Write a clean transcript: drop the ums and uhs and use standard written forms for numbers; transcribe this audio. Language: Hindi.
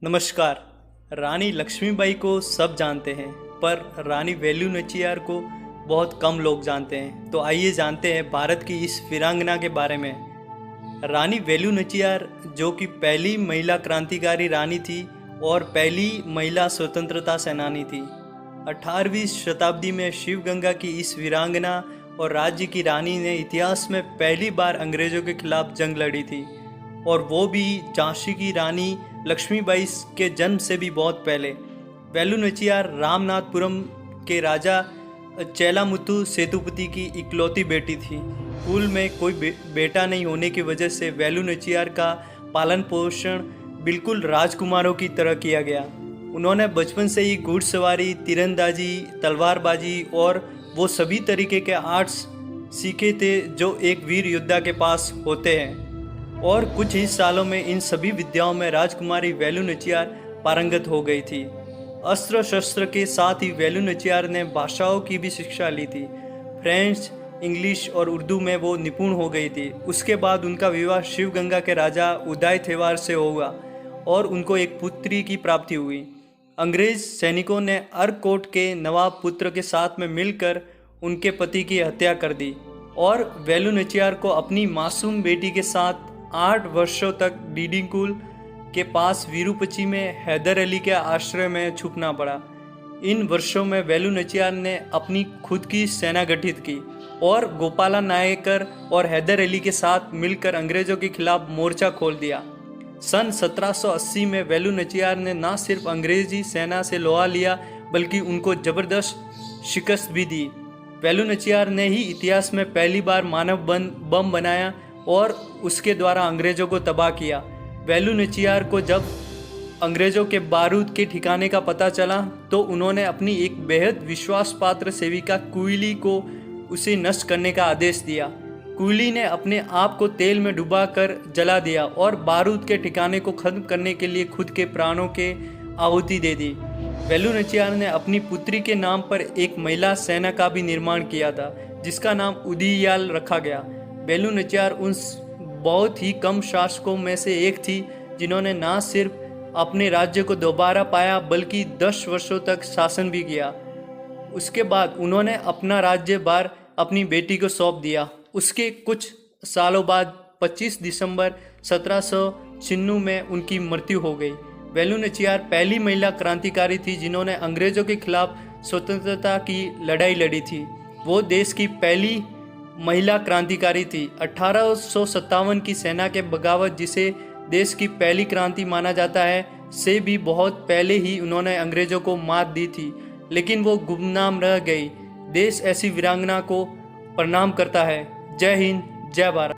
नमस्कार। रानी लक्ष्मीबाई को सब जानते हैं, पर रानी वेलु नाचियार को बहुत कम लोग जानते हैं। तो आइए जानते हैं भारत की इस वीरांगना के बारे में। रानी वेलु नाचियार, जो कि पहली महिला क्रांतिकारी रानी थी और पहली महिला स्वतंत्रता सेनानी थी। 18वीं शताब्दी में शिवगंगा की इस वीरांगना और राज्य की रानी ने इतिहास में पहली बार अंग्रेजों के खिलाफ जंग लड़ी थी, और वो भी झांसी की रानी लक्ष्मीबाई के जन्म से भी बहुत पहले। वेलु नाचियार रामनाथपुरम के राजा चेलामुथु सेतुपति की इकलौती बेटी थी। कुल में कोई बेटा नहीं होने की वजह से वेलु नाचियार का पालन पोषण बिल्कुल राजकुमारों की तरह किया गया। उन्होंने बचपन से ही घुड़सवारी, तीरंदाजी, तलवारबाजी और वो सभी तरीके के आर्ट्स सीखे थे जो एक वीर योद्धा के पास होते हैं, और कुछ ही सालों में इन सभी विद्याओं में राजकुमारी वेलु नाचियार पारंगत हो गई थी। अस्त्र शस्त्र के साथ ही वेलु नाचियार ने भाषाओं की भी शिक्षा ली थी। फ्रेंच, इंग्लिश और उर्दू में वो निपुण हो गई थी। उसके बाद उनका विवाह शिवगंगा के राजा उदय थेवार से हुआ और उनको एक पुत्री की प्राप्ति हुई। अंग्रेज सैनिकों ने अरकोट के नवाब पुत्र के साथ में मिलकर उनके पति की हत्या कर दी, और वेलु नाचियार को अपनी मासूम बेटी के साथ 8 वर्षों तक डीडिंगुल के पास विरूपची में हैदर अली के आश्रय में छुपना पड़ा। इन वर्षों में वेलु नाचियार ने अपनी खुद की सेना गठित की और गोपाला नायकर और हैदर अली के साथ मिलकर अंग्रेजों के खिलाफ मोर्चा खोल दिया। सन 1780 में वेलु नाचियार ने न सिर्फ अंग्रेजी सेना से लोहा लिया, बल्कि उनको जबरदस्त शिकस्त भी दी। वेलु नाचियार ने ही इतिहास में पहली बार मानव बम बनाया और उसके द्वारा अंग्रेजों को तबाह किया। वेलु नाचियार को जब अंग्रेजों के बारूद के ठिकाने का पता चला तो उन्होंने अपनी एक बेहद विश्वास पात्र सेविका कुइली को उसे नष्ट करने का आदेश दिया। कुइली ने अपने आप को तेल में डुबाकर जला दिया और बारूद के ठिकाने को खत्म करने के लिए खुद के प्राणों के आहुति दे दी। वेलु नाचियार ने अपनी पुत्री के नाम पर एक महिला सेना का भी निर्माण किया था, जिसका नाम उदयियाल रखा गया। वेलु नाचियार उन बहुत ही कम शासकों में से एक थी जिन्होंने न सिर्फ अपने राज्य को दोबारा पाया, बल्कि 10 वर्षों तक शासन भी किया। उसके बाद उन्होंने अपना राज्यभार अपनी बेटी को सौंप दिया। उसके कुछ सालों बाद 25 दिसंबर 1796 में उनकी मृत्यु हो गई। वेलु नाचियार पहली महिला क्रांतिकारी थी जिन्होंने अंग्रेजों के खिलाफ स्वतंत्रता की लड़ाई लड़ी थी। वो देश की पहली महिला क्रांतिकारी थी। 1857 की सेना के बगावत, जिसे देश की पहली क्रांति माना जाता है, से भी बहुत पहले ही उन्होंने अंग्रेजों को मात दी थी, लेकिन वो गुमनाम रह गई। देश ऐसी वीरांगना को प्रणाम करता है। जय हिंद, जय भारत।